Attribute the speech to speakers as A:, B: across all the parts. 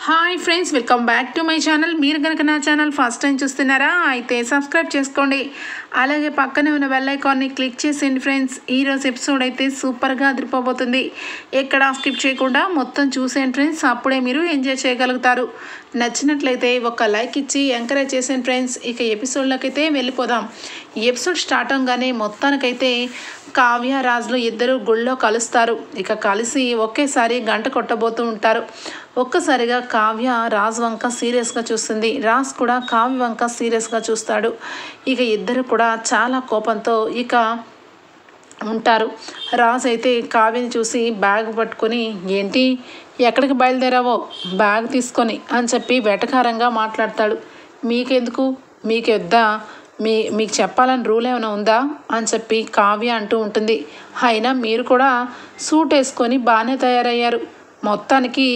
A: Hi friends, welcome back to my channel. మీరు కనుక నా ఛానల్ ఫస్ట్ టైం చూస్తున్నారా అయితే సబ్స్క్రైబ్ చేసుకోండి. అలాగే పక్కనే ఉన్న బెల్ ఐకాన్ని క్లిక్ చేసేయండి ఫ్రెండ్స్. ఈరోజు ఎపిసోడ్ అయితే సూపర్గా అదిరిపోబోతుంది. ఎక్కడ స్కిప్ చేయకుండా మొత్తం చూసేయండి ఫ్రెండ్స్. అప్పుడే మీరు ఎంజాయ్ చేయగలుగుతారు. నచ్చినట్లయితే ఒక లైక్ ఇచ్చి ఎంకరేజ్ చేసేయండి ఫ్రెండ్స్. ఇక ఎపిసోడ్లోకి అయితే వెళ్ళిపోదాం. ఈ ఎపిసోడ్ స్టార్ట్ అవగానే మొత్తానికైతే కావ్య రాజులు ఇద్దరు గుళ్ళో కలుస్తారు. ఇక కలిసి ఒకేసారి గంట కొట్టబోతూ ఉంటారు. ఒక్కసారిగా కావ్య రాజ్ వంక సీరియస్గా చూస్తుంది. రాజ్ కూడా కావ్య వంక సీరియస్గా చూస్తాడు. ఇక ఇద్దరు కూడా చాలా కోపంతో ఇక ఉంటారు. రాజ్ అయితే కావ్యని చూసి బ్యాగ్ పట్టుకొని, ఏంటి ఎక్కడికి బయలుదేరావో బ్యాగ్ తీసుకొని అని చెప్పి వెటకారంగా మాట్లాడతాడు. మీకెందుకు, మీకొద్దా, మీకు చెప్పాలని రూల్ ఏమైనా ఉందా అని చెప్పి కావ్య అంటూ ఉంటుంది. అయినా మీరు కూడా సూట్ వేసుకొని బాగానే తయారయ్యారు, మొత్తానికి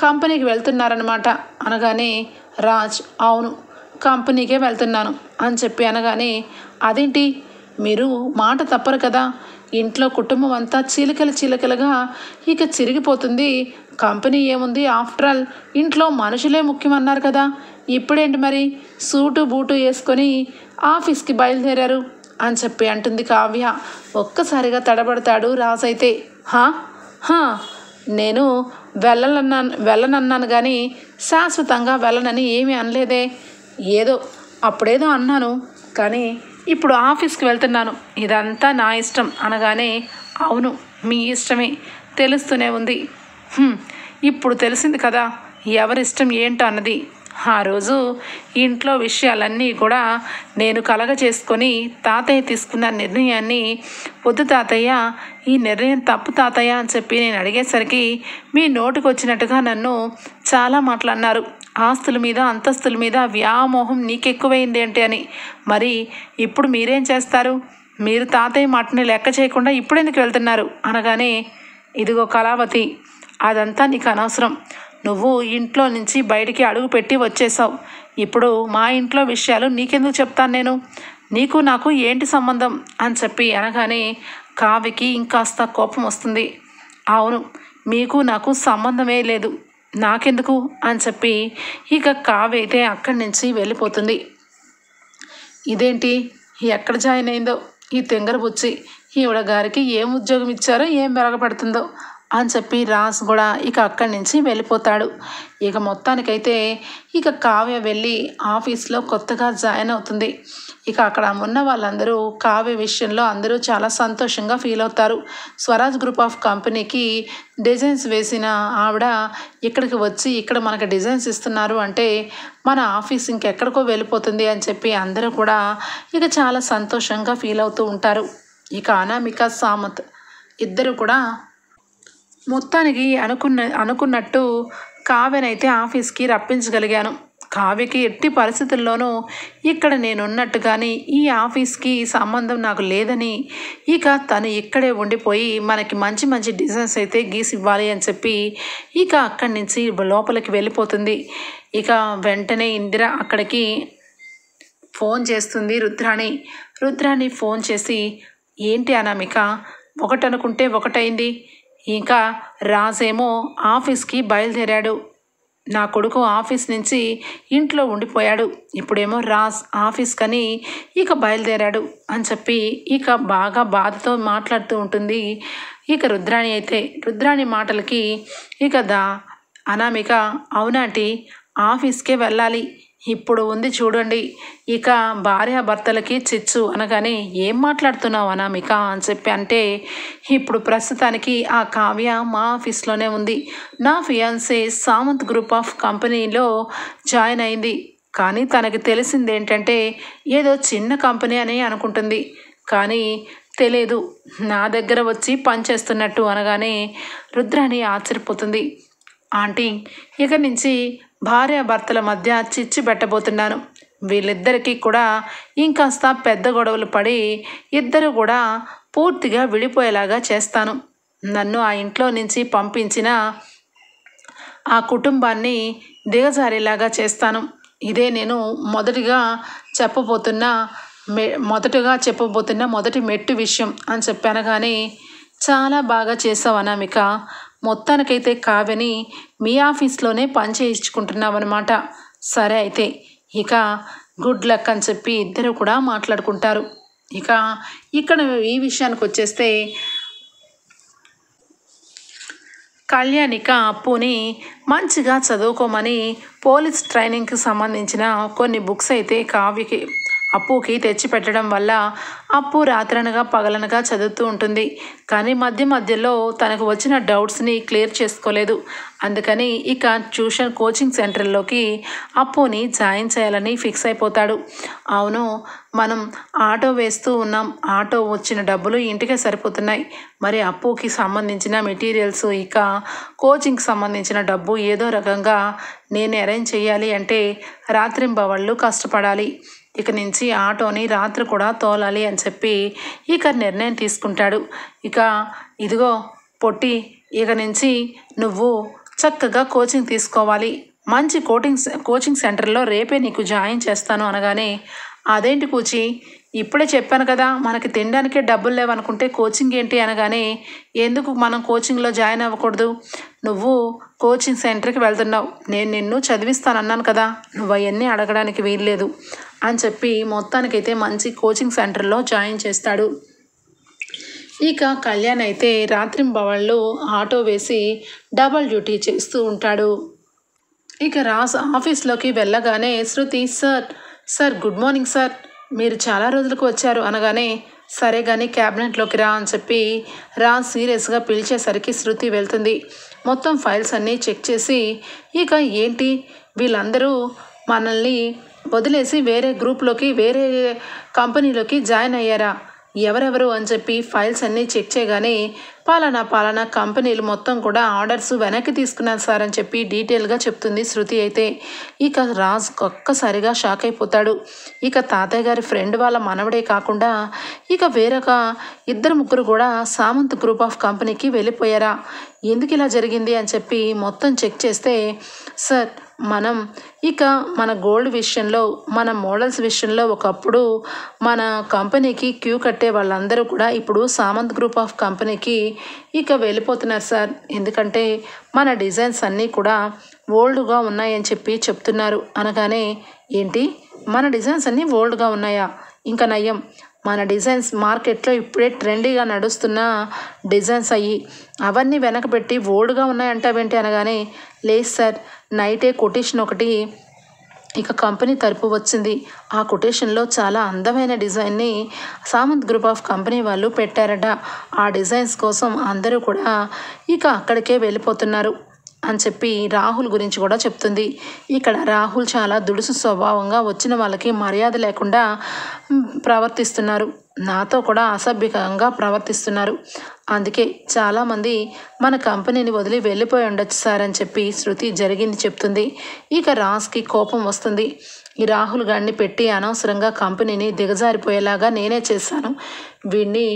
A: కంపెనీకి వెళ్తున్నారనమాట అనగానే రాజ్, అవును కంపెనీకే వెళ్తున్నాను అని చెప్పి అనగానే, అదేంటి మీరు మాట తప్పరు కదా, ఇంట్లో కుటుంబం అంతా చీలికలుగా ఇక చిరిగిపోతుంది, కంపెనీ ఏముంది, ఆఫ్టర్ ఆల్ ఇంట్లో మనుషులే ముఖ్యమన్నారు కదా, ఇప్పుడేంటి మరి సూటు బూటు వేసుకొని ఆఫీస్కి బయలుదేరారు అని చెప్పి అంటుంది కావ్య. ఒక్కసారిగా తడబడతాడు రాజ్ అయితే. నేను వెళ్ళనన్నాను కానీ శాశ్వతంగా వెళ్ళనని ఏమీ అనలేదే, ఏదో అప్పుడేదో అన్నాను కానీ ఇప్పుడు ఆఫీస్కి వెళ్తున్నాను, ఇదంతా నా ఇష్టం అనగానే, అవును మీ ఇష్టమే తెలుస్తూనే ఉంది, ఇప్పుడు తెలిసింది కదా ఎవరిష్టం ఏంటో అన్నది. ఆ రోజు ఇంట్లో విషయాలన్నీ కూడా నేను కలగ చేసుకొని తాతయ్య తీసుకున్న నిర్ణయాన్ని, వద్దు తాతయ్య ఈ నిర్ణయం తప్పు తాతయ్య అని చెప్పి నేను అడిగేసరికి మీ నోటికి వచ్చినట్టుగా నన్ను చాలా మాట్లాడినారు. ఆస్తుల మీద అంతస్తుల మీద వ్యామోహం నీకెక్కువైంది ఏంటి అని. మరి ఇప్పుడు మీరేం చేస్తారు, మీరు తాతయ్య మాటని లెక్క చేయకుండా ఇప్పుడెందుకు వెళ్తున్నారు అనగానే, ఇదిగో కళావతి, అదంతా నీకు అనవసరం, నువ్వు ఇంట్లో నుంచి బయటికి అడుగు పెట్టి వచ్చేసావు, ఇప్పుడు మా ఇంట్లో విషయాలు నీకెందుకు చెప్తాను నేను, నీకు నాకు ఏంటి సంబంధం అని చెప్పి అనగానే కావ్యకి ఇంకాస్త కోపం వస్తుంది. అవును మీకు నాకు సంబంధమే లేదు, నాకెందుకు అని చెప్పి ఇక కావ్య అయితే అక్కడి నుంచి వెళ్ళిపోతుంది. ఇదేంటి ఎక్కడ జాయిన్ అయిందో ఈ తెంగర బుచ్చి, ఈవిడ గారికి ఏం ఉద్యోగం ఇచ్చారో ఏం మెరగపడుతుందో అని చెప్పి రాజ్ కూడా ఇక అక్కడి నుంచి వెళ్ళిపోతాడు. ఇక మొత్తానికైతే ఇక కావ్య వెళ్ళి ఆఫీస్లో కొత్తగా జాయిన్ అవుతుంది. ఇక అక్కడ ఉన్న వాళ్ళందరూ కావ్య విషయంలో అందరూ చాలా సంతోషంగా ఫీల్ అవుతారు. స్వరాజ్ గ్రూప్ ఆఫ్ కంపెనీకి డిజైన్స్ వేసిన ఆవిడ ఇక్కడికి వచ్చి ఇక్కడ మనకు డిజైన్స్ ఇస్తున్నారు అంటే మన ఆఫీస్ ఇంకెక్కడికో వెళ్ళిపోతుంది అని చెప్పి అందరూ కూడా ఇక చాలా సంతోషంగా ఫీల్ అవుతూ ఉంటారు. ఇక అనామిక సామంత్ ఇద్దరు కూడా మొత్తానికి అనుకున్నట్టు కావ్యనైతే ఆఫీస్కి రప్పించగలిగాను. కావ్యకి ఎట్టి పరిస్థితుల్లోనూ ఇక్కడ నేనున్నట్టు కానీ ఈ ఆఫీస్కి సంబంధం నాకు లేదని, ఇక తను ఇక్కడే ఉండిపోయి మనకి మంచి మంచి డిజైన్స్ అయితే గీసి ఇవ్వాలి అని చెప్పి ఇక అక్కడి నుంచి లోపలికి వెళ్ళిపోతుంది. ఇక వెంటనే ఇందిర అక్కడికి ఫోన్ చేస్తుంది రుద్రాణి ఫోన్ చేసి, ఏంటి అనామిక ఒకటనుకుంటే ఒకటైంది, ఇంకా రాజేమో ఆఫీస్కి బయలుదేరాడు, నా కొడుకు ఆఫీస్ నుంచి ఇంట్లో ఉండిపోయాడు, ఇప్పుడేమో రాజ్ ఆఫీస్కని ఇక బయలుదేరాడు అని చెప్పి ఇక బాగా బాధతో మాట్లాడుతూ ఉంటుంది ఇక రుద్రాణి అయితే. రుద్రాణి మాటలకి ఇక అనామిక, అవునాంటి ఆఫీస్కే వెళ్ళాలి, ఇప్పుడు ఉంది చూడండి ఇక భార్యాభర్తలకి చిచ్చు అనగానే, ఏం మాట్లాడుతున్నావు అనామిక అని చెప్పి అంటే, ఇప్పుడు ప్రస్తుతానికి ఆ కావ్య మా ఆఫీస్లోనే ఉంది, నా ఫియాన్సే సామంత్ గ్రూప్ ఆఫ్ కంపెనీలో జాయిన్ అయింది, కానీ తనకి తెలిసింది ఏంటంటే ఏదో చిన్న కంపెనీ అని అనుకుంటుంది, కానీ తెలియదు నా దగ్గర వచ్చి పనిచేస్తున్నట్టు అనగానే రుద్రాణి ఆశ్చర్యపోతుంది. ఆంటీ ఇక నుంచి భార్యాభర్తల మధ్య చిచ్చు పెట్టబోతున్నాను, వీళ్ళిద్దరికీ కూడా ఇంకాస్త పెద్ద గొడవలు పడి ఇద్దరు కూడా పూర్తిగా విడిపోయేలాగా చేస్తాను, నన్ను ఆ ఇంట్లో నుంచి పంపించిన ఆ కుటుంబాన్ని దిగజారేలాగా చేస్తాను, ఇదే నేను మొదటగా చెప్పబోతున్న మొదటి మెట్టు విషయం అని చెప్పాను. కానీ చాలా బాగా చేసావు అనామిక, మొత్తానికైతే కావ్యని మీ ఆఫీస్లోనే పని చేయించుకుంటున్నామన్నమాట. సరే అయితే ఇక గుడ్ లక్ అని చెప్పి ఇద్దరు కూడా మాట్లాడుకుంటారు. ఇక ఇక్కడ ఈ విషయానికి వచ్చేస్తే కళ్యాణిక అప్పుని మంచిగా చదువుకోమని పోలీస్ ట్రైనింగ్కి సంబంధించిన కొన్ని బుక్స్ అయితే కావ్యకి అప్పుకి తెచ్చిపెట్టడం వల్ల అప్పు రాత్రనగా పగలనగా చదువుతూ ఉంటుంది. కానీ మధ్య మధ్యలో తనకు వచ్చిన డౌట్స్ని క్లియర్ చేసుకోలేదు. అందుకని ఇక ట్యూషన్ కోచింగ్ సెంటర్లోకి అప్పుని జాయిన్ చేయాలని ఫిక్స్ అయిపోతాడు. అవును, మనం ఆటో వేస్తూ ఉన్నాం, ఆటో వచ్చిన డబ్బులు ఇంటికే సరిపోతున్నాయి. మరి అప్పుకి సంబంధించిన మెటీరియల్స్ ఇక కోచింగ్కి సంబంధించిన డబ్బు ఏదో రకంగా నేను అరేంజ్ చేయాలి అంటే రాత్రింబవళ్ళు కష్టపడాలి. ఇక నుంచి ఆటోని రాత్రి కూడా తోలాలి అని చెప్పి ఇక నిర్ణయం తీసుకుంటాడు. ఇక ఇదిగో పొట్టి, ఇక నుంచి నువ్వు చక్కగా కోచింగ్ తీసుకోవాలి, మంచి కోచింగ్ సెంటర్లో రేపే నీకు జాయిన్ చేస్తాను అనగానే, అదేంటి కూచి, ఇప్పుడే చెప్పాను కదా మనకి తినడానికే డబ్బులు లేవనుకుంటే కోచింగ్ ఏంటి అనగానే, ఎందుకు మనం కోచింగ్లో జాయిన్ అవ్వకూడదు? నువ్వు కోచింగ్ సెంటర్కి వెళ్తున్నావు, నేను నిన్ను చదివిస్తానన్నాను కదా, నువ్వు అవన్నీ అడగడానికి వీల్లేదు అని చెప్పి మొత్తానికైతే మంచి కోచింగ్ సెంటర్లో జాయిన్ చేస్తాడు. ఇక కళ్యాణ్ అయితే రాత్రింబవళ్ళు ఆటో వేసి డబల్ డ్యూటీ చేస్తూ ఉంటాడు. ఇక రాజ్ ఆఫీస్లోకి వెళ్ళగానే శృతి, సార్ గుడ్ మార్నింగ్ సార్, మీరు చాలా రోజులకు వచ్చారు అనగానే, సరే కానీ క్యాబినెట్లోకి రా అని చెప్పి రాజ్ సీరియస్గా పిలిచేసరికి శృతి వెళ్తుంది. మొత్తం ఫైల్స్ అన్నీ చెక్ చేసి, ఇక ఏంటి వీళ్ళందరూ మనల్ని వదిలేసి వేరే గ్రూప్లోకి వేరే కంపెనీలోకి జాయిన్ అయ్యారా, ఎవరెవరు అని చెప్పి ఫైల్స్ అన్నీ చెక్ చేయగానే, పాలనా కంపెనీలు మొత్తం కూడా ఆర్డర్స్ వెనక్కి తీసుకున్నాను సార్ అని చెప్పి డీటెయిల్గా చెప్తుంది శృతి. అయితే ఇక రాజ్ ఒక్కసారిగా షాక్ అయిపోతాడు. ఇక తాతయ్య గారి ఫ్రెండ్ వాళ్ళ మనవడే కాకుండా ఇక వేరొక 2-3 కూడా సామంత్ గ్రూప్ ఆఫ్ కంపెనీకి వెళ్ళిపోయారా, ఎందుకు ఇలా జరిగింది అని చెప్పి మొత్తం చెక్ చేస్తే, సార్ మనం ఇక మన గోల్డ్ విషయంలో, మన మోడల్స్ విషయంలో ఒకప్పుడు మన కంపెనీకి క్యూ కట్టే వాళ్ళందరూ కూడా ఇప్పుడు సామంత్ గ్రూప్ ఆఫ్ కంపెనీకి ఇక వెళ్ళిపోతున్నారు సార్. ఎందుకంటే మన డిజైన్స్ అన్నీ కూడా ఓల్డ్గా ఉన్నాయని చెప్పి చెప్తున్నారు అనగానే, ఏంటి మన డిజైన్స్ అన్నీ ఓల్డ్గా ఉన్నాయా? ఇంకా నయ్యం, మన డిజైన్స్ మార్కెట్లో ఇప్పుడే ట్రెండీగా నడుస్తున్న డిజైన్స్ అయ్యి అవన్నీ వెనకబెట్టి ఓల్డ్గా ఉన్నాయంటావేంటి అనగానే, లేదు సార్, నైటే కొటేషన్ ఒకటి ఇక కంపెనీ తరపు వచ్చింది. ఆ కొటేషన్లో చాలా అందమైన డిజైన్ని సామంత్ గ్రూప్ ఆఫ్ కంపెనీ వాళ్ళు పెట్టారట. ఆ డిజైన్స్ కోసం అందరూ కూడా ఇక అక్కడికే వెళ్ళిపోతున్నారు అని చెప్పి రాహుల్ గురించి కూడా చెప్తుంది. ఇక్కడ రాహుల్ చాలా దుడుసు స్వభావంగా వచ్చిన వాళ్ళకి మర్యాద లేకుండా ప్రవర్తిస్తున్నారు, నాతో కూడా అసభ్యకంగా ప్రవర్తిస్తున్నారు. అందుకే చాలామంది మన కంపెనీని వదిలి వెళ్ళిపోయి ఉండొచ్చు సార్ అని చెప్పి శృతి జరిగింది చెప్తుంది. ఇక రాజ్కి కోపం వస్తుంది. ఈ రాహుల్ గారిని పెట్టి అనవసరంగా కంపెనీని దిగజారిపోయేలాగా నేనే చేశాను, వీడిని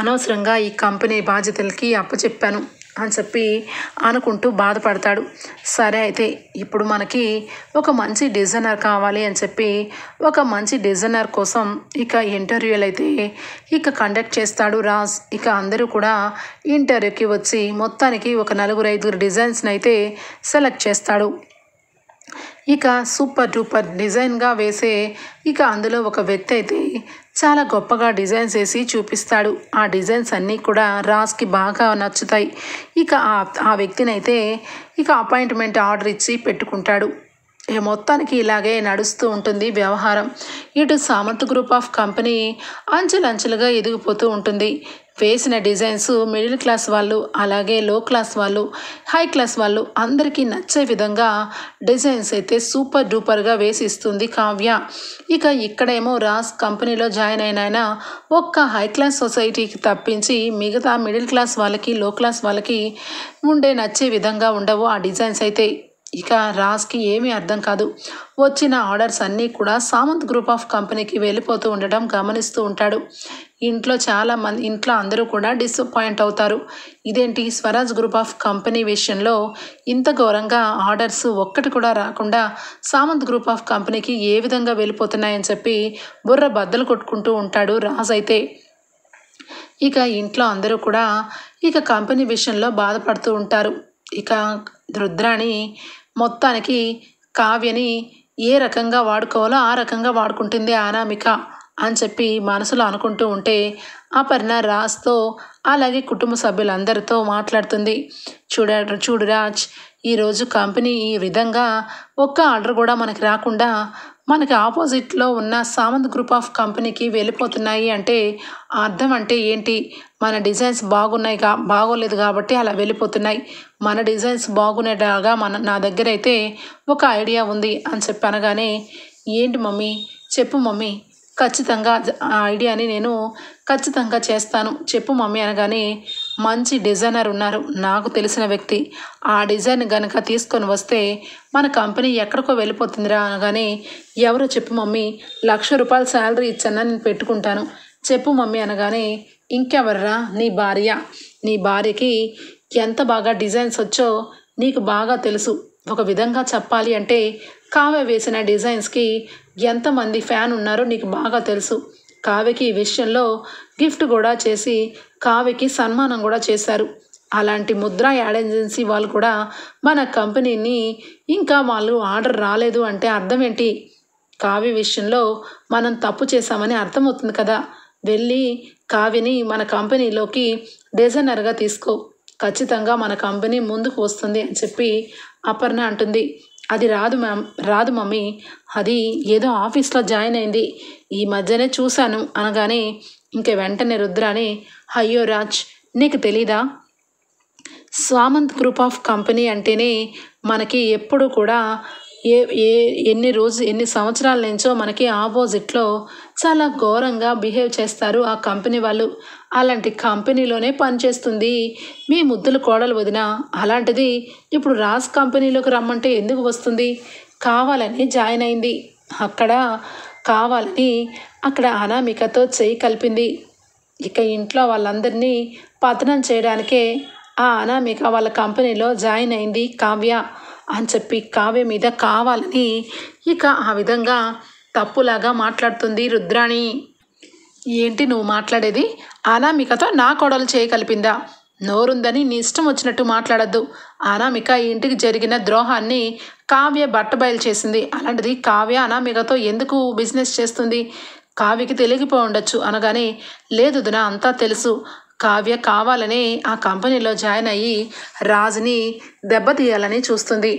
A: అనవసరంగా ఈ కంపెనీ బాధ్యతలకి అప్పచెప్పాను అని చెప్పి అనుకుంటూ బాధపడతాడు. సరే అయితే ఇప్పుడు మనకి ఒక మంచి డిజైనర్ కావాలి అని చెప్పి ఒక మంచి డిజైనర్ కోసం ఇక ఇంటర్వ్యూలు అయితే ఇక కండక్ట్ చేస్తాడు రాజ్. ఇక అందరూ కూడా ఇంటర్వ్యూకి వచ్చి మొత్తానికి ఒక 4-5 డిజైన్స్ని అయితే సెలెక్ట్ చేస్తాడు. ఇక సూపర్ డూపర్ డిజైన్గా వేసే ఇక అందులో ఒక వ్యక్తి అయితే చాలా గొప్పగా డిజైన్స్ వేసి చూపిస్తాడు. ఆ డిజైన్స్ అన్నీ కూడా రాజ్కి బాగా నచ్చుతాయి. ఇక ఆ వ్యక్తిని అయితే ఇక అపాయింట్మెంట్ ఆర్డర్ ఇచ్చి పెట్టుకుంటాడు. మొత్తానికి ఇలాగే నడుస్తూ ఉంటుంది వ్యవహారం. ఇటు సామంత్ గ్రూప్ ఆఫ్ కంపెనీ అంచెలంచెలుగా ఎదిగిపోతూ ఉంటుంది. వేసిన డిజైన్స్ మిడిల్ క్లాస్ వాళ్ళు, అలాగే లో క్లాస్ వాళ్ళు, హై క్లాస్ వాళ్ళు అందరికీ నచ్చే విధంగా డిజైన్స్ అయితే సూపర్ డూపర్గా వేసి ఇస్తుంది కావ్య. ఇక ఇక్కడేమో రాజ్ కంపెనీలో జాయిన్ అయిన ఒక్క హై క్లాస్ సొసైటీకి తప్పించి మిగతా మిడిల్ క్లాస్ వాళ్ళకి, లో క్లాస్ వాళ్ళకి నచ్చే విధంగా ఉండవు ఆ డిజైన్స్ అయితే. ఇక రాజ్కి ఏమీ అర్థం కాదు. వచ్చిన ఆర్డర్స్ అన్నీ కూడా సామంత్ గ్రూప్ ఆఫ్ కంపెనీకి వెళ్ళిపోతూ ఉండడం గమనిస్తూ ఉంటాడు. ఇంట్లో అందరూ కూడా డిసప్పాయింట్ అవుతారు. ఇదేంటి స్వరాజ్ గ్రూప్ ఆఫ్ కంపెనీ విషయంలో ఇంత ఘోరంగా ఆర్డర్స్ ఒక్కటి కూడా రాకుండా సామంత్ గ్రూప్ ఆఫ్ కంపెనీకి ఏ విధంగా వెళ్ళిపోతున్నాయని చెప్పి బుర్ర బద్దలు కొట్టుకుంటూ ఉంటాడు రాజ్ అయితే. ఇక ఇంట్లో అందరూ కూడా ఇక కంపెనీ విషయంలో బాధపడుతూ ఉంటారు. ఇక రుద్రాణి మొత్తానికి కావ్యని ఏ రకంగా వాడుకోవాలో ఆ రకంగా వాడుకుంటుంది అనామిక అని చెప్పి మనసులో అనుకుంటూ ఉంటే అపర్ణ రాజ్తో అలాగే కుటుంబ సభ్యులందరితో మాట్లాడుతుంది. చూడు రాజ్, ఈరోజు కంపెనీ ఈ విధంగా ఒక్క ఆర్డర్ కూడా మనకి రాకుండా మనకి ఆపోజిట్లో ఉన్న సామంత్ గ్రూప్ ఆఫ్ కంపెనీకి వెళ్ళిపోతున్నాయి అంటే అర్థం అంటే ఏంటి? మన డిజైన్స్ బాగోలేదు కాబట్టి అలా వెళ్ళిపోతున్నాయి. మన డిజైన్స్ బాగునేలాగా నా దగ్గర అయితే ఒక ఐడియా ఉంది అని చెప్పి అనగానే, ఏంటి మమ్మీ? చెప్పు మమ్మీ, ఖచ్చితంగా ఆ ఐడియాని నేను ఖచ్చితంగా చేస్తాను, చెప్పు మమ్మీ అనగానే, మంచి డిజైనర్ ఉన్నారు నాకు తెలిసిన వ్యక్తి, ఆ డిజైన్ కనుక తీసుకొని వస్తే మన కంపెనీ ఎక్కడికో వెళ్ళిపోతుందిరా అనగానే, ఎవరో చెప్పు మమ్మీ, ₹1,00,000 శాలరీ ఇచ్చన్నా నేను పెట్టుకుంటాను, చెప్పు మమ్మీ అనగానే, ఇంకెవర్రా, నీ భార్య. నీ భార్యకి ఎంత బాగా డిజైన్స్ వచ్చో నీకు బాగా తెలుసు. ఒక విధంగా చెప్పాలి అంటే కావ్య వేసిన డిజైన్స్కి ఎంతమంది ఫ్యాన్ ఉన్నారో నీకు బాగా తెలుసు. కావ్యకి ఈ విషయంలో గిఫ్ట్ కూడా చేసి కావ్యకి సన్మానం కూడా చేశారు. అలాంటి ముద్రా యాడ్ ఏజెన్సీ వాళ్ళు కూడా మన కంపెనీని ఇంకా వాళ్ళు ఆర్డర్ రాలేదు అంటే అర్థం ఏంటి? కావ్య విషయంలో మనం తప్పు చేశామని అర్థమవుతుంది కదా. వెళ్ళి కావ్యని మన కంపెనీలోకి డిజైనర్గా తీసుకో, ఖచ్చితంగా మన కంపెనీ ముందుకు వస్తుంది అని చెప్పి అపర్ణ అంటుంది. అది రాదు మమ్మీ, అది ఏదో ఆఫీస్లో జాయిన్ అయింది, ఈ మధ్యనే చూశాను అనగానే, ఇంక వెంటనే రుద్రాని, అయ్యో రాజ్, నీకు తెలీదా? సామంత్ గ్రూప్ ఆఫ్ కంపెనీ అంటేనే మనకి ఎప్పుడు కూడా ఎన్ని సంవత్సరాల నుంచో మనకి ఆపోజిట్లో చాలా ఘోరంగా బిహేవ్ చేస్తారు ఆ కంపెనీ వాళ్ళు. అలాంటి కంపెనీలోనే పనిచేస్తుంది మీ ముద్దుల కోడలు వదిన. అలాంటిది ఇప్పుడు రాజ్ కంపెనీలోకి రమ్మంటే ఎందుకు వస్తుంది? కావాలని జాయిన్ అయింది. కావాలని అక్కడ అనామికతో చేయి కలిపింది. ఇక ఇంట్లో వాళ్ళందరినీ పతనం చేయడానికే ఆ అనామిక వాళ్ళ కంపెనీలో జాయిన్ అయింది కావ్య అని చెప్పి కావ్య మీద కావాలని ఇక ఆ విధంగా తప్పులాగా మాట్లాడుతుంది రుద్రాణి. ఏంటి నువ్వు మాట్లాడేది? అనామికతో నా కోడలు చేయి కలిపిందా? నోరుందని నీ ఇష్టం వచ్చినట్టు మాట్లాడద్దు. అనామిక ఇంటికి జరిగిన ద్రోహాన్ని కావ్య బట్టబయలు చేసింది. అలాంటిది కావ్య అనామికతో ఎందుకు బిజినెస్ చేస్తుంది? కావ్యకి తెలియకపోయి ఉండొచ్చు అనగానే, లేదు దున, అంతా తెలుసు. కావ్య కావాలని ఆ కంపెనీలో జాయిన్ అయ్యి రాజుని దెబ్బతీయాలని చూస్తుంది.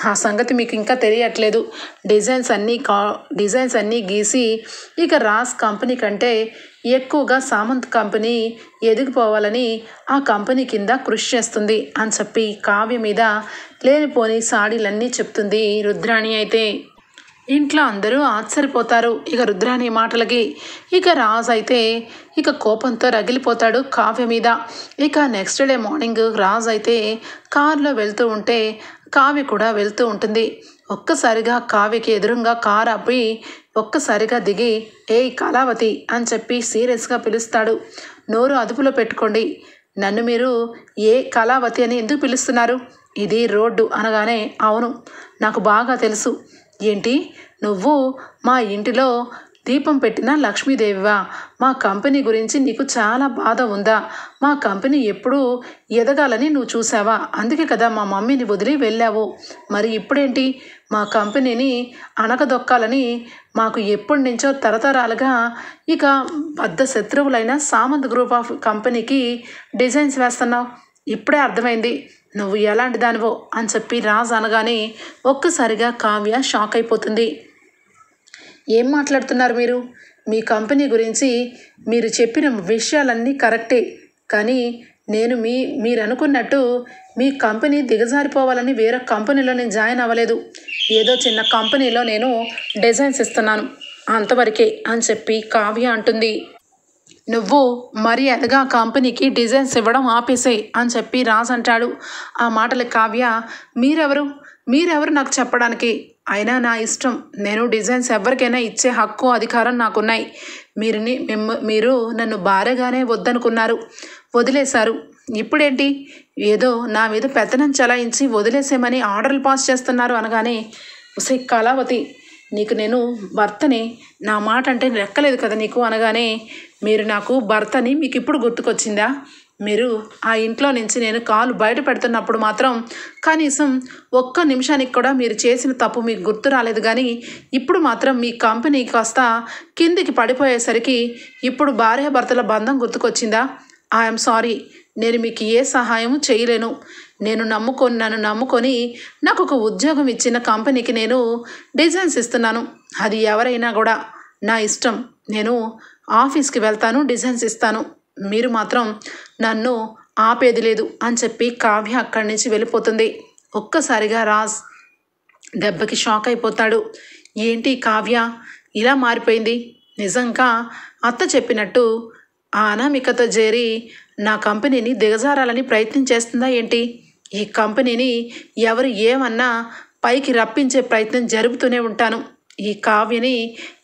A: ఆ సంగతి మీకు ఇంకా తెలియట్లేదు. డిజైన్స్ అన్నీ గీసి ఇక రాజ్ కంపెనీ కంటే ఎక్కువగా సామంత్ కంపెనీ ఎదిగిపోవాలని ఆ కంపెనీ కింద కృషి చేస్తుంది అని చెప్పి కావ్య మీద లేనిపోని సాడీలన్నీ చెప్తుంది రుద్రాణి. అయితే ఇంట్లో అందరూ ఆశ్చర్యపోతారు ఇక రుద్రాణి మాటలకి. ఇక రాజ్ అయితే ఇక కోపంతో రగిలిపోతాడు కావ్య మీద. ఇక నెక్స్ట్ డే మార్నింగ్ రాజ్ అయితే కారులో వెళ్తూ ఉంటే కావ్య కూడా వెళ్తూ ఉంటుంది. ఒక్కసారిగా కావ్యకి ఎదురుగా కారు ఆపి ఒక్కసారిగా దిగి, ఏయ్ కళావతి అని చెప్పి సీరియస్గా పిలుస్తాడు. నోరు అదుపులో పెట్టుకోండి, నన్ను మీరు ఏ కళావతి అని ఎందుకు పిలుస్తున్నారు? ఇది రోడ్డు అనగానే, అవును నాకు బాగా తెలుసు. ఏంటి, నువ్వు మా ఇంటిలో దీపం పెట్టిన లక్ష్మీదేవివా? మా కంపెనీ గురించి నీకు చాలా బాధ ఉందా? మా కంపెనీ ఎప్పుడూ ఎదగాలని నువ్వు చూసావా? అందుకే కదా మా మమ్మీని వదిలి వెళ్ళావు. మరి ఇప్పుడేంటి, మా కంపెనీని అణగదొక్కాలని మాకు ఎప్పటి నుంచో తరతరాలుగా ఇక బద్ధ శత్రువులైన సామంత్ గ్రూప్ ఆఫ్ కంపెనీకి డిజైన్స్ వేస్తున్నావు. ఇప్పుడే అర్థమైంది నువ్వు ఎలాంటి దానివో అని చెప్పి రాజ్ అనగానే ఒక్కసారిగా కావ్య షాక్ అయిపోతుంది. ఏం మాట్లాడుతున్నారు మీరు? మీ గురించి మీరు చెప్పిన విషయాలన్నీ కరెక్టే, కానీ నేను మీరు అనుకున్నట్టు మీ కంపెనీ దిగజారిపోవాలని వేరే కంపెనీలో నేను జాయిన్ అవ్వలేదు. ఏదో చిన్న కంపెనీలో నేను డిజైన్స్ ఇస్తున్నాను, అంతవరకే అని చెప్పి కావ్య అంటుంది. నువ్వు మర్యాదగా కంపెనీకి డిజైన్స్ ఇవ్వడం ఆపేసేయ్ అని చెప్పి రాజ్ అంటాడు. ఆ మాటలు కావ్య, మీరెవరు నాకు చెప్పడానికి? అయినా నా ఇష్టం, నేను డిజైన్స్ ఎవరికైనా ఇచ్చే హక్కు అధికారం నాకున్నాయి. మీరు నన్ను భార్యగానే వద్దనుకున్నారు, వదిలేశారు. ఇప్పుడేంటి, ఏదో నా మీద పెత్తనం చలాయించి వదిలేసేమని ఆర్డర్లు పాస్ చేస్తున్నారు అనగానే, ఉసే కళావతి, నీకు నేను భర్తని, నా మాట అంటే లెక్కలేదు కదా నీకు అనగానే, మీరు నాకు భర్తని మీకు ఇప్పుడు గుర్తుకొచ్చిందా? మీరు ఆ ఇంట్లో నుంచి నేను కాలు బయట పెడుతున్నప్పుడు మాత్రం కనీసం ఒక్క నిమిషానికి కూడా మీరు చేసిన తప్పు మీకు గుర్తు రాలేదు, కానీ ఇప్పుడు మాత్రం మీ కంపెనీ కాస్త కిందికి పడిపోయేసరికి ఇప్పుడు భార్యాభర్తల బంధం గుర్తుకొచ్చిందా? ఐఎమ్ సారీ, నేను మీకు ఏ సహాయం చేయలేను. నన్ను నమ్ముకొని నాకు ఒక ఉద్యోగం ఇచ్చిన కంపెనీకి నేను డిజైన్స్ ఇస్తున్నాను. అది ఎవరైనా కూడా నా ఇష్టం. నేను ఆఫీస్కి వెళ్తాను, డిజైన్స్ ఇస్తాను. మీరు మాత్రం నన్ను ఆపేది లేదు అని చెప్పి కావ్య అక్కడి నుంచి వెళ్ళిపోతుంది. ఒక్కసారిగా రాజ్ దెబ్బకి షాక్ అయిపోతాడు. ఏంటి కావ్య ఇలా మారిపోయింది? నిజంగా అత్త చెప్పినట్టు ఆ అనామికతో చేరి నా కంపెనీని దిగజారాలని ప్రయత్నం చేస్తుందా ఏంటి? ఈ కంపెనీని ఎవరు ఏమన్నా పైకి రప్పించే ప్రయత్నం జరుపుతూనే ఉంటాను. ఈ కావ్యని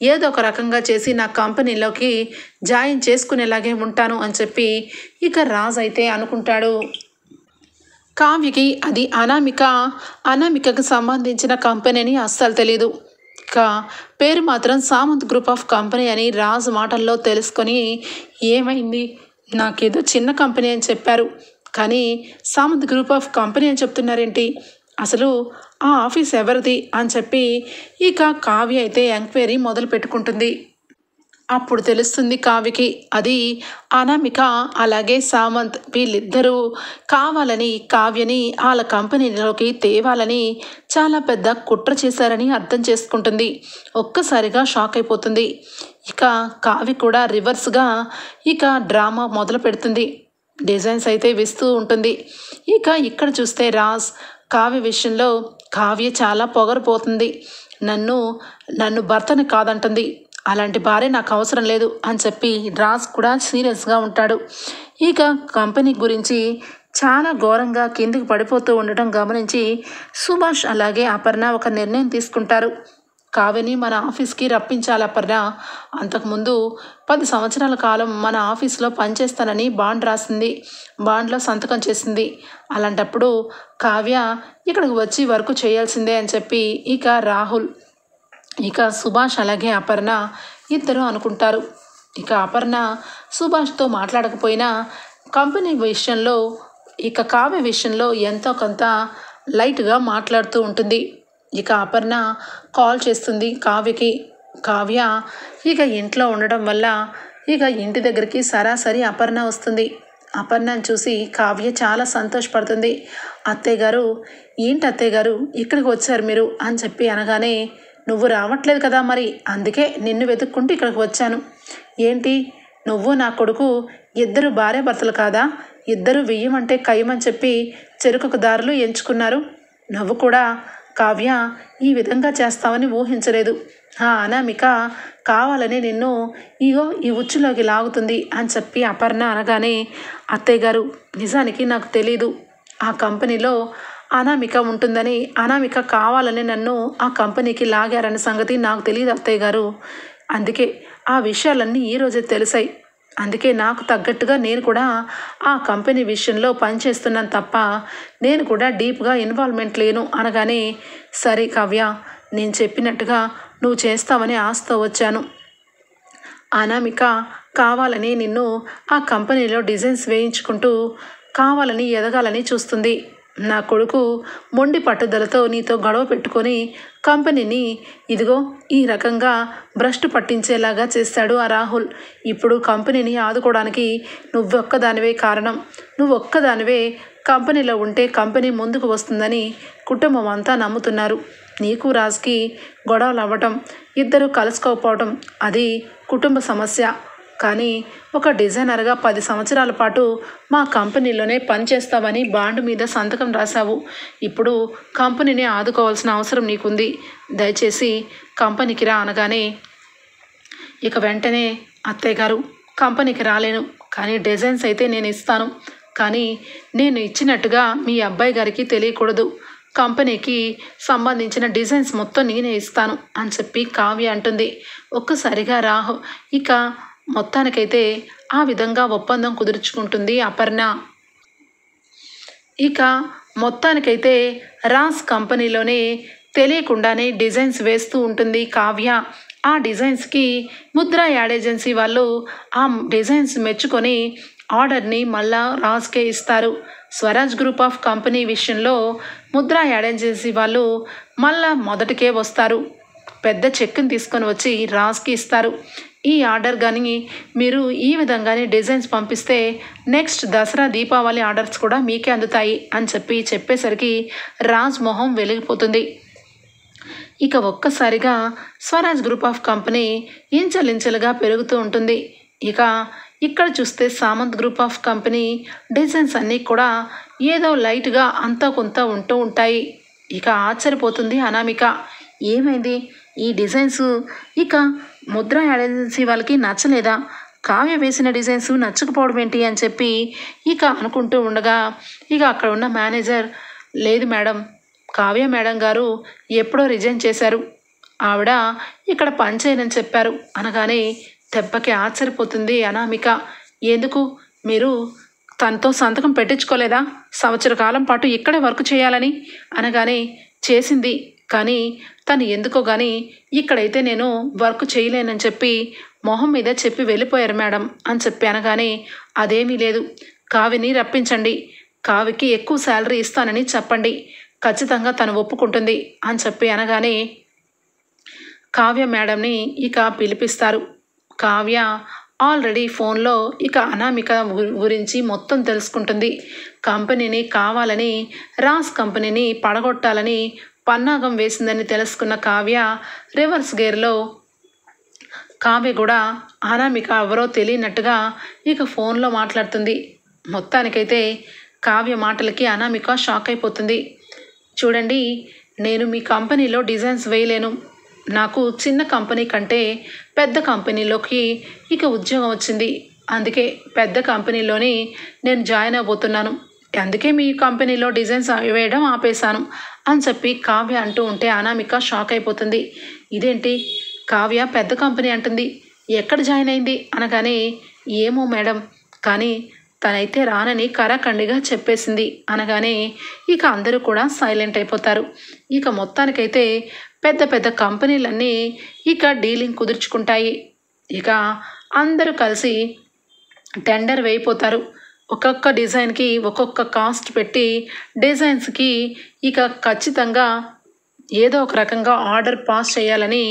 A: ఏదో ఒక రకంగా చేసి నా కంపెనీలోకి జాయిన్ చేసుకునేలాగే ఉంటాను అని చెప్పి ఇక రాజ్ అయితే అనుకుంటాడు. కావ్యకి అది అనామికకు సంబంధించిన కంపెనీ అని అస్సలు తెలీదు. పేరు మాత్రం సామంత్ గ్రూప్ ఆఫ్ కంపెనీ అని రాజ్ మాటల్లో తెలుసుకొని, ఏమైంది, నాకేదో చిన్న కంపెనీ అని చెప్పారు, కానీ సామంత్ గ్రూప్ ఆఫ్ కంపెనీ అని చెప్తున్నారేంటి, అసలు ఆ ఆఫీస్ ఎవరిది అని చెప్పి ఇక కావ్య అయితే ఎంక్వైరీ మొదలు పెట్టుకుంటుంది. అప్పుడు తెలుస్తుంది కావ్యకి అది అనామిక అలాగే సామంత్ వీళ్ళిద్దరూ కావాలని కావ్యని వాళ్ళ కంపెనీలోకి తేవాలని చాలా పెద్ద కుట్ర చేశారని అర్థం చేసుకుంటుంది. ఒక్కసారిగా షాక్ అయిపోతుంది. ఇక కావ్య కూడా రివర్స్గా ఇక డ్రామా మొదలు పెడుతుంది. డిజైన్స్ అయితే వేస్తూ ఉంటుంది. ఇక ఇక్కడ చూస్తే రాజ్ కావ్య విషయంలో కావ్య చాలా పొగరుపోతుంది. నన్ను భర్తని కాదంటుంది, అలాంటి భార్య నాకు అవసరం లేదు అని చెప్పి రాజ్ కూడా సీరియస్గా ఉంటాడు. ఇక కంపెనీ గురించి చాలా ఘోరంగా కిందికి పడిపోతూ ఉండటం గమనించి సుభాష్ అలాగే అపర్ణ ఒక నిర్ణయం తీసుకుంటారు. కావ్యని మన ఆఫీస్కి రప్పించాలి అపర్ణ. అంతకుముందు 10 సంవత్సరాల కాలం మన ఆఫీస్లో పనిచేస్తానని బాండ్ రాసింది, బాండ్లో సంతకం చేసింది. అలాంటప్పుడు కావ్య ఇక్కడికి వచ్చి వర్క్ చేయాల్సిందే అని చెప్పి ఇక రాహుల్ ఇక సుభాష్ అలాగే అపర్ణ ఇద్దరు అనుకుంటారు. ఇక అపర్ణ సుభాష్తో మాట్లాడకపోయినా కంపెనీ విషయంలో ఇక కావ్య విషయంలో ఎంతో కొంత లైట్గా మాట్లాడుతూ ఉంటుంది. ఇక అపర్ణ కాల్ చేస్తుంది కావ్యకి. కావ్య ఇక ఇంట్లో ఉండడం వల్ల ఇక ఇంటి దగ్గరికి సరాసరి అపర్ణ వస్తుంది. అపర్ణను చూసి కావ్య చాలా సంతోషపడుతుంది. అత్తయ్య గారు, ఏంటి అత్తయ్య గారు ఇక్కడికి వచ్చారు మీరు అని చెప్పి అనగానే, నువ్వు రావట్లేదు కదా, మరి అందుకే నిన్ను వెతుక్కుంటూ ఇక్కడికి వచ్చాను. ఏంటి, నువ్వు నా కొడుకు ఇద్దరు భార్యాభర్తలు కాదా? ఇద్దరు వెయ్యమంటే కయ్యమని చెప్పి చెరుకు దారులు ఎంచుకున్నారు. నువ్వు కూడా కావ్య ఈ విధంగా చేస్తావని ఊహించలేదు. అనామిక కావాలని నిన్ను ఇగో ఈ ఉచ్చులోకి లాగుతుంది అని చెప్పి అపర్ణ అనగానే, అత్తయ్య గారు నిజానికి నాకు తెలీదు ఆ కంపెనీలో అనామిక ఉంటుందని, అనామిక కావాలని నన్ను ఆ కంపెనీకి లాగారన్న సంగతి నాకు తెలియదు అత్తయ్య గారు. అందుకే ఆ విషయాలన్నీ ఈరోజే తెలిసాయి. అందుకే నాకు తగ్గట్టుగా నేను కూడా ఆ కంపెనీ విషయంలో పనిచేస్తున్నాను తప్ప నేను కూడా డీప్గా ఇన్వాల్వ్మెంట్ లేను అనగానే, సరే కావ్య, నేను చెప్పినట్టుగా నువ్వు చేస్తావని ఆశతో వచ్చాను. అనామిక కావాలని నిన్ను ఆ కంపెనీలో డిజైన్స్ వేయించుకుంటూ కావాలని ఎదగాలని చూస్తుంది. నా కొడుకు మొండి పట్టుదలతో నీతో గొడవ పెట్టుకొని కంపెనీని ఇదిగో ఈ రకంగా భ్రష్టు పట్టించేలాగా చేశాడు ఆ రాహుల్. ఇప్పుడు కంపెనీని ఆదుకోవడానికి నువ్వొక్కదానివే కారణం. నువ్వొక్కదానివే కంపెనీలో ఉంటే కంపెనీ ముందుకు వస్తుందని కుటుంబం అంతా నమ్ముతున్నారు. నీకు రాజ్కి గొడవలు అవ్వటం, ఇద్దరు కలుసుకోకపోవటం అది కుటుంబ సమస్య. కానీ ఒక డిజైనర్గా 10 సంవత్సరాల పాటు మా కంపెనీలోనే పనిచేస్తావని బాండ్ మీద సంతకం రాశావు. ఇప్పుడు కంపెనీని ఆదుకోవాల్సిన అవసరం నీకుంది. దయచేసి కంపెనీకి రా అనగానే, ఇక వెంటనే అత్తయ్య గారు కంపెనీకి రాలేను, కానీ డిజైన్స్ అయితే నేను ఇస్తాను. కానీ నేను ఇచ్చినట్టుగా మీ అబ్బాయి గారికి తెలియకూడదు. కంపెనీకి సంబంధించిన డిజైన్స్ మొత్తం నేనే ఇస్తాను అని చెప్పి కావ్య అంటుంది. ఒక్కసారిగా ఇక మొత్తానికైతే ఆ విధంగా ఒప్పందం కుదుర్చుకుంటుంది అపర్ణ. ఇక మొత్తానికైతే రాజ్ కంపెనీలోనే తెలియకుండానే డిజైన్స్ వేస్తూ ఉంటుంది కావ్య. ఆ డిజైన్స్కి ముద్రా యాడ్ ఏజెన్సీ వాళ్ళు ఆ డిజైన్స్ మెచ్చుకొని ఆర్డర్ని మళ్ళా రాజ్కే ఇస్తారు. స్వరాజ్ గ్రూప్ ఆఫ్ కంపెనీ విషయంలో ముద్రా యాడ్ ఏజెన్సీ వాళ్ళు మళ్ళా మొదటికే వస్తారు. పెద్ద చెక్ని తీసుకొని వచ్చి రాజ్కి ఇస్తారు. ఈ ఆర్డర్ కానీ మీరు ఈ విధంగానే డిజైన్స్ పంపిస్తే నెక్స్ట్ దసరా దీపావళి ఆర్డర్స్ కూడా మీకే అందుతాయి అని చెప్పేసరికి రాజ్ మొహం వెలిగిపోతుంది. ఇక ఒక్కసారిగా స్వరాజ్ గ్రూప్ ఆఫ్ కంపెనీ ఇంచలించలుగా పెరుగుతూ ఉంటుంది. ఇక ఇక్కడ చూస్తే Samant group of company designs అన్నీ కూడా ఏదో లైట్గా అంతా కొంత ఉంటూ ఉంటాయి. ఇక ఆశ్చర్యపోతుంది అనామిక. ఏమైంది ఈ డిజైన్స్ ఇక ముద్రా యాడ్ ఏజెన్సీ వాళ్ళకి నచ్చలేదా? కావ్య వేసిన డిజైన్స్ నచ్చకపోవడం ఏంటి అని చెప్పి ఇక అనుకుంటూ ఉండగా ఇక అక్కడ ఉన్న మేనేజర్, లేదు మేడం, కావ్య మేడం గారు ఎప్పుడో రిజైన్ చేశారు, ఆవిడ ఇక్కడ పనిచేయనని చెప్పారు అనగానే దెబ్బకి ఆశ్చర్యపోతుంది అనామిక. ఎందుకు మీరు తనతో సంతకం పెట్టించుకోలేదా? సంవత్సర కాలం పాటు ఇక్కడే వర్క్ చేయాలని అనగానే చేసింది, కానీ తను ఎందుకో కానీ ఇక్కడైతే నేను వర్క్ చేయలేనని చెప్పి మొహం మీద చెప్పి వెళ్ళిపోయారు మేడం అని చెప్పి అనగానే అదేమీ లేదు, కావ్యని రప్పించండి, కావ్యకి ఎక్కువ శాలరీ ఇస్తానని చెప్పండి, ఖచ్చితంగా తను ఒప్పుకుంటుంది అని చెప్పి అనగానే కావ్య మేడంని ఇక పిలిపిస్తారు. కావ్య ఆల్రెడీ ఫోన్లో ఇక అనామిక గురించి మొత్తం తెలుసుకుంటుంది. కంపెనీని కావాలని రాజ్ కంపెనీని పడగొట్టాలని పన్నాగం వేసిందని తెలుసుకున్న కావ్య రివర్స్ గేర్లో కావ్య కూడా అనామిక ఎవరో తెలియనట్టుగా ఇక ఫోన్లో మాట్లాడుతుంది. మొత్తానికైతే కావ్య మాటలకి అనామిక షాక్ అయిపోతుంది. చూడండి, నేను మీ కంపెనీలో డిజైన్స్ వేయలేను, నాకు చిన్న కంపెనీ కంటే పెద్ద కంపెనీలోకి ఇక ఉద్యోగం వచ్చింది, అందుకే పెద్ద కంపెనీలోని నేను జాయిన్ అవబోతున్నాను, అందుకే మీ కంపెనీలో డిజైన్స్ వేయడం ఆపేశాను అని చెప్పి కావ్య అంటూ ఉంటే అనామిక షాక్ అయిపోతుంది. ఇదేంటి కావ్య పెద్ద కంపెనీ అంటుంది, ఎక్కడ జాయిన్ అయింది అనగానే ఏమో మేడం, కానీ తనైతే రానని కరాఖండిగా చెప్పేసింది అనగానే ఇక అందరూ కూడా సైలెంట్ అయిపోతారు. ఇక మొత్తానికైతే పెద్ద పెద్ద కంపెనీలన్నీ ఇక డీలింగ్ కుదుర్చుకుంటాయి. ఇక అందరూ కలిసి టెండర్ వేయిపోతారు. ఒక్కొక్క డిజైన్కి ఒక్కొక్క కాస్ట్ పెట్టి డిజైన్స్కి ఇక ఖచ్చితంగా ఏదో ఒక రకంగా ఆర్డర్ పాస్ చేయాలని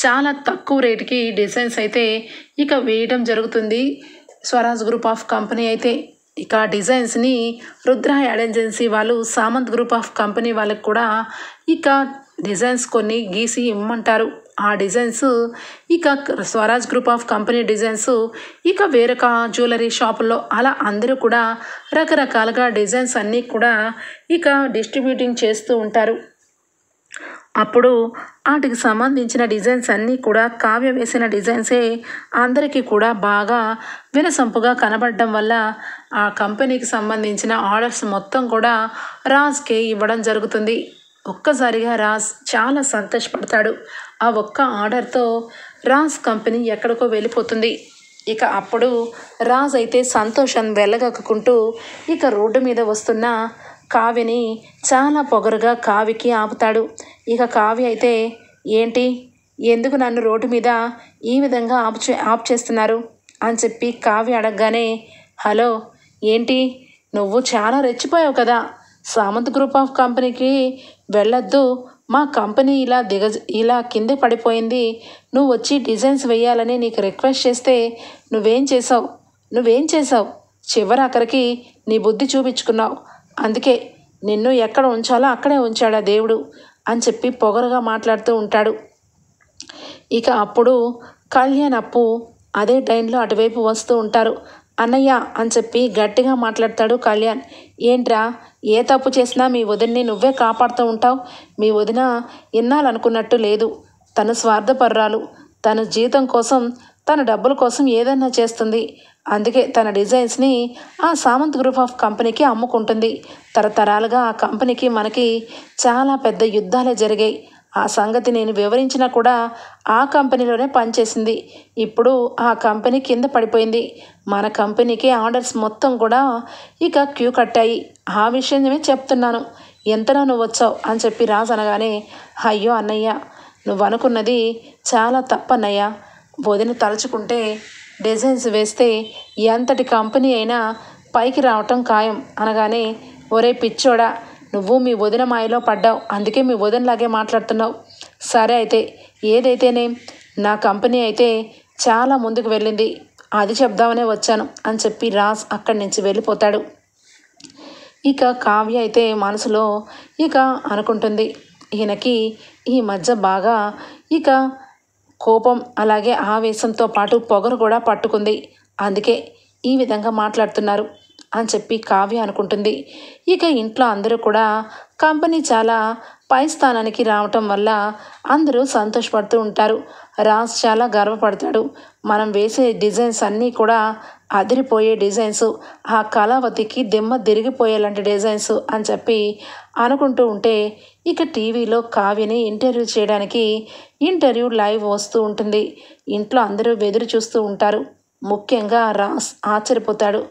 A: చాలా తక్కువ రేటుకి డిజైన్స్ అయితే ఇక వేయడం జరుగుతుంది స్వరాజ్ గ్రూప్ ఆఫ్ కంపెనీ అయితే. ఇక డిజైన్స్ని రుద్ర యాడ్ ఏజెన్సీ వాళ్ళు సామంత్ గ్రూప్ ఆఫ్ కంపెనీ వాళ్ళకి కూడా ఇక డిజైన్స్ కొన్ని గీసి ఇమ్మంటారు. ఆ డిజైన్స్ ఇక Swaraj group of company designs ఇక వేరొక జ్యువెలరీ షాపుల్లో అలా అందరూ కూడా రకరకాలుగా డిజైన్స్ అన్నీ కూడా ఇక డిస్ట్రిబ్యూటింగ్ చేస్తూ ఉంటారు. అప్పుడు వాటికి సంబంధించిన డిజైన్స్ అన్నీ కూడా కావ్య వేసిన డిజైన్సే అందరికీ కూడా బాగా వినసొంపుగా కనబడడం వల్ల ఆ కంపెనీకి సంబంధించిన ఆర్డర్స్ మొత్తం కూడా రాజ్కే ఇవ్వడం జరుగుతుంది. ఒక్కసారిగా రాజ్ చాలా సంతోషపడతాడు. ఆ ఒక్క ఆర్డర్తో రాజ్ కంపెనీ ఎక్కడికో వెళ్ళిపోతుంది. ఇక అప్పుడు రాజ్ అయితే సంతోషం వెళ్ళగక్కుంటూ ఇక రోడ్డు మీద వస్తున్న కావ్యని చాలా పొగరుగా కావ్యకి ఆపుతాడు. ఇక కావ్య అయితే ఏంటి, ఎందుకు నన్ను రోడ్డు మీద ఈ విధంగా ఆపు చేస్తున్నారు అని చెప్పి కావ్య అడగగానే, హలో ఏంటి నువ్వు చాలా రెచ్చిపోయావు కదా, సామంత్ గ్రూప్ ఆఫ్ కంపెనీకి వెళ్ళొద్దు, మా కంపెనీ ఇలా కింద పడిపోయింది, నువ్వు వచ్చి డిజైన్స్ వేయాలని నీకు రిక్వెస్ట్ చేస్తే నువ్వేం చేసావు, చివరి అక్కడికి నీ బుద్ధి చూపించుకున్నావు, అందుకే నిన్ను ఎక్కడ ఉంచాలో అక్కడే ఉంచాడా దేవుడు అని చెప్పి పొగరుగా మాట్లాడుతూ ఉంటాడు. ఇక అప్పుడు కళ్యాణ్ అప్పు అదే టైంలో అటువైపు వస్తూ ఉంటారు. అన్నయ్య అని చెప్పి గట్టిగా మాట్లాడతాడు కళ్యాణ్. ఏంట్రా, ఏ తప్పు చేసినా మీ వదిన్ని నువ్వే కాపాడుతూ ఉంటావు, మీ వదిన ఇన్నాలనుకున్నట్టు లేదు, తను స్వార్థపర్రాలు, తన జీతం కోసం తన డబ్బుల కోసం ఏదన్నా చేస్తుంది, అందుకే తన డిజైన్స్ని ఆ సామంత్ గ్రూప్ ఆఫ్ కంపెనీకి అమ్ముకుంటుంది, తరతరాలుగా ఆ కంపెనీకి మనకి చాలా పెద్ద యుద్ధాలే జరిగాయి, ఆ సంగతి నేను వివరించినా కూడా ఆ కంపెనీలోనే పనిచేసింది. ఇప్పుడు ఆ కంపెనీ కింద పడిపోయింది. మన కంపెనీకి ఆర్డర్స్ మొత్తం కూడా ఇక క్యూ కట్టాయి. ఆ విషయమే చెప్తున్నాను. ఎంతలో నువ్వు వచ్చావు అని చెప్పి రాజు అనగానే, అయ్యో అన్నయ్య, నువ్వు అనుకున్నది చాలా తప్పన్నయ్య. వదిన తలుచుకుంటే డిజైన్స్ వేస్తే ఎంతటి కంపెనీ అయినా పైకి రావటం ఖాయం అనగానే, ఒరే పిచ్చోడా, నువ్వు మీ వదిన మాయలో పడ్డావు. అందుకే మీ వదినలాగే మాట్లాడుతున్నావు. సరే అయితే ఏదైతేనే నా కంపెనీ అయితే చాలా ముందుకు వెళ్ళింది. అది చెప్దామనే వచ్చాను అని చెప్పి రాజ్ అక్కడి నుంచి వెళ్ళిపోతాడు. ఇక కావ్య అయితే మనసులో ఇక అనుకుంటుంది, ఈయనకి ఈ మధ్య బాగా ఇక కోపం అలాగే ఆవేశంతో పాటు పొగరు కూడా పట్టుకుంది. అందుకే ఈ విధంగా మాట్లాడుతున్నారు అని చెప్పి కావ్య అనుకుంటుంది. ఇక ఇంట్లో అందరూ కూడా కంపెనీ చాలా పై స్థానానికి రావటం వల్ల అందరూ సంతోషపడుతూ ఉంటారు. రాజ్ చాలా గర్వపడతాడు. మనం వేసే డిజైన్స్ అన్నీ కూడా అదిరిపోయే డిజైన్స్, ఆ కళావతికి దిమ్మ తిరిగిపోయేలాంటి డిజైన్స్ అని చెప్పి అనుకుంటూ ఉంటే ఇక టీవీలో కావ్యని ఇంటర్వ్యూ చేయడానికి ఇంటర్వ్యూ లైవ్ వస్తూ ఉంటుంది. ఇంట్లో అందరూ ఎదురు చూస్తూ ఉంటారు. ముఖ్యంగా రాజ్ ఆశ్చర్యపోతాడు.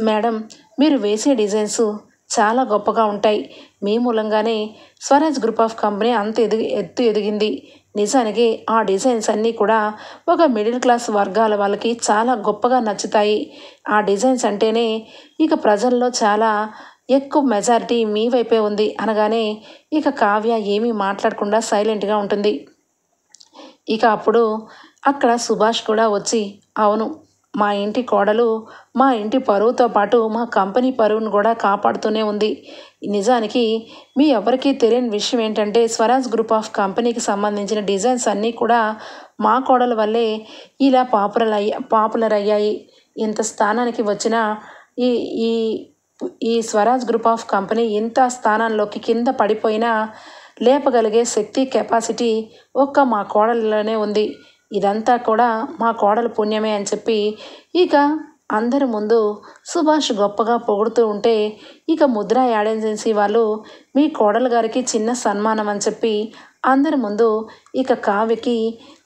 A: మేడం, మీరు వేసే డిజైన్స్ చాలా గొప్పగా ఉంటాయి. మీ మూలంగానే స్వరాజ్ గ్రూప్ ఆఫ్ కంపెనీ అంత ఎత్తు ఎదిగింది. నిజానికి ఆ డిజైన్స్ అన్నీ కూడా ఒక మిడిల్ క్లాస్ వర్గాల వాళ్ళకి చాలా గొప్పగా నచ్చుతాయి. ఆ డిజైన్స్ అంటేనే ఇక ప్రజల్లో చాలా ఎక్కువ మెజారిటీ మీ వైపే ఉంది అనగానే ఇక కావ్య ఏమీ మాట్లాడకుండా సైలెంట్గా ఉంటుంది. ఇక అప్పుడు అక్కడ సుభాష్ కూడా వచ్చి, అవును, మా ఇంటి కోడలు మా ఇంటి పరువుతో పాటు మా కంపెనీ పరువును కూడా కాపాడుతూనే ఉంది. నిజానికి మీ ఎవరికీ తెలియని విషయం ఏంటంటే స్వరాజ్ గ్రూప్ ఆఫ్ కంపెనీకి సంబంధించిన డిజైన్స్ అన్నీ కూడా మా కోడల వల్లే ఇలా పాపులర్ అయ్యాయి. ఇంత స్థానానికి వచ్చిన ఈ ఈ ఈ స్వరాజ్ గ్రూప్ ఆఫ్ కంపెనీ ఇంత స్థానాల్లోకి కింద పడిపోయినా లేపగలిగే శక్తి కెపాసిటీ ఒక్క మా కోడలిలోనే ఉంది. ఇదంతా కూడా మా కోడలు పుణ్యమే అని చెప్పి ఇక అందరి ముందు సుభాష్ గొప్పగా పొగుడుతూ ఉంటే ఇక ముద్రా యాడ్ ఏజెన్సీ వాళ్ళు మీ కోడలు గారికి చిన్న సన్మానం అని చెప్పి అందరి ముందు ఇక కావ్యకి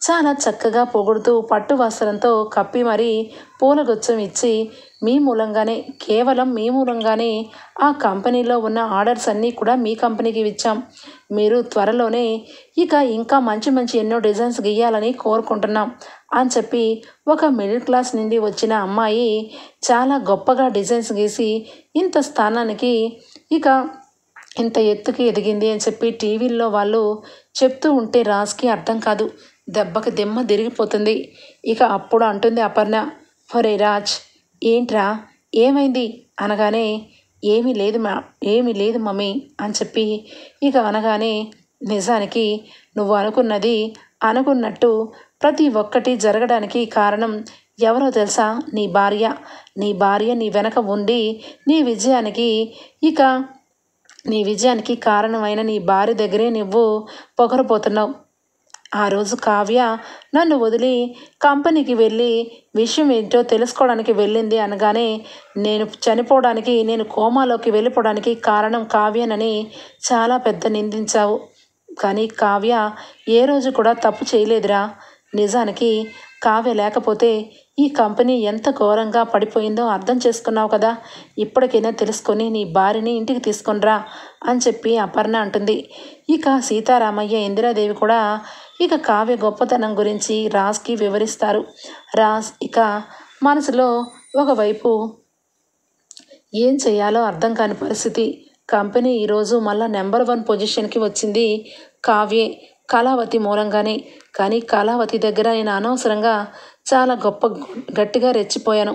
A: చాలా చక్కగా పొగుడుతూ పట్టు వస్త్రంతో కప్పి మరీ పూలగుచ్చం ఇచ్చి మీ మూలంగానే, కేవలం మీ మూలంగానే ఆ కంపెనీలో ఉన్న ఆర్డర్స్ అన్నీ కూడా మీ కంపెనీకి ఇచ్చాం. మీరు త్వరలోనే ఇక ఇంకా మంచి మంచి ఎన్నో డిజైన్స్ గీయాలని కోరుకుంటున్నాం అని చెప్పి ఒక మిడిల్ క్లాస్ నుండి వచ్చిన అమ్మాయి చాలా గొప్పగా డిజైన్స్ గీసి ఇంత స్థానానికి ఇక ఇంత ఎత్తుకి ఎదిగింది అని చెప్పి టీవీల్లో వాళ్ళు చెప్తూ ఉంటే రాజ్కి అర్థం కాదు. దెబ్బకి దిమ్మ తిరిగిపోతుంది. ఇక అప్పుడు అంటుంది అపర్ణ, ఒరే రాజ్, ఏంట్రా, ఏమైంది అనగానే, ఏమీ లేదు మమ్మీ అని చెప్పి ఇక అనగానే, నిజానికి నువ్వు అనుకున్నట్టు ప్రతి ఒక్కటి జరగడానికి కారణం ఎవరో తెలుసా? నీ భార్య నీ వెనక ఉండి నీ విజయానికి కారణమైన నీ భార్య దగ్గరే నువ్వు పొగరపోతున్నావు. ఆ రోజు కావ్య నన్ను వదిలి కంపెనీకి వెళ్ళి విషయం ఏంటో తెలుసుకోవడానికి వెళ్ళింది అనగానే నేను కోమాలోకి వెళ్ళిపోవడానికి కారణం కావ్యనని చాలా పెద్ద నిందించావు. కానీ కావ్య ఏ రోజు కూడా తప్పు చేయలేదురా. నిజానికి కావ్య లేకపోతే ఈ కంపెనీ ఎంత ఘోరంగా పడిపోయిందో అర్థం చేసుకున్నావు కదా. ఇప్పటికైనా తెలుసుకొని నీ భార్యని ఇంటికి తీసుకొనిరా అని చెప్పి అపర్ణ అంటుంది. ఇక సీతారామయ్య, ఇందిరాదేవి కూడా ఇక కావ్య గొప్పతనం గురించి రాజ్కి వివరిస్తారు. రాజ్ ఇక మనసులో ఒకవైపు ఏం చేయాలో అర్థం కాని పరిస్థితి. కంపెనీ ఈరోజు మళ్ళీ నెంబర్ 1 పొజిషన్కి వచ్చింది కావ్యే, కళావతి మూలంగానే. కానీ కళావతి దగ్గర నేను అనవసరంగా చాలా గట్టిగా రెచ్చిపోయాను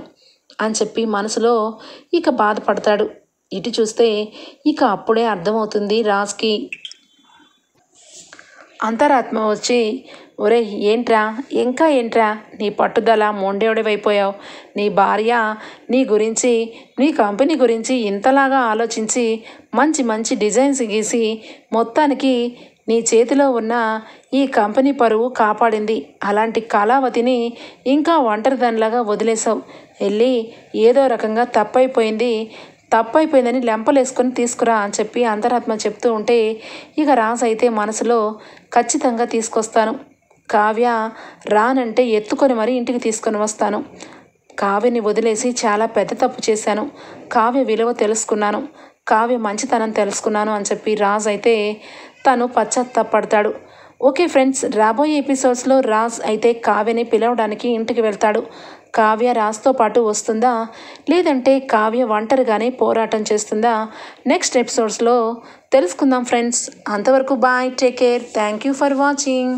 A: అని చెప్పి మనసులో ఇక బాధపడతాడు. ఇటు చూస్తే ఇక అప్పుడే అర్థమవుతుంది రాజ్కి. అంతరాత్మ వచ్చి, ఒరే ఏంట్రా నీ పట్టుదల మొండేవుడివైపోయావు. నీ భార్య నీ కంపెనీ గురించి ఇంతలాగా ఆలోచించి మంచి మంచి డిజైన్స్ గీసి మొత్తానికి నీ చేతిలో ఉన్న ఈ కంపెనీ పరువు కాపాడింది. అలాంటి కళావతిని ఇంకా ఒంటరిదానిలాగా వదిలేసావు. వెళ్ళి ఏదో రకంగా తప్పైపోయింది, తప్పైపోయిందని లెంపలేసుకొని తీసుకురా అని చెప్పి అంతరాత్మ చెప్తూ ఉంటే ఇక రాజు అయితే మనసులో ఖచ్చితంగా తీసుకొస్తాను, కావ్య రానంటే ఎత్తుకొని మరీ ఇంటికి తీసుకొని వస్తాను, కావ్యని వదిలేసి చాలా పెద్ద తప్పు చేశాను, కావ్య విలువ తెలుసుకున్నాను, కావ్య మంచితనం తెలుసుకున్నాను అని చెప్పి రాజ్ అయితే తను పశ్చాత్తాపడతాడు. ఓకే ఫ్రెండ్స్, రాబోయే ఎపిసోడ్స్లో రాజ్ అయితే కావ్యని పిలవడానికి ఇంటికి వెళ్తాడు. కావ్య రాజ్తో పాటు వస్తుందా, లేదంటే కావ్య ఒంటరిగానే పోరాటం చేస్తుందా, నెక్స్ట్ ఎపిసోడ్స్లో తెలుసుకుందాం ఫ్రెండ్స్. అంతవరకు bye, take care, thank you for watching.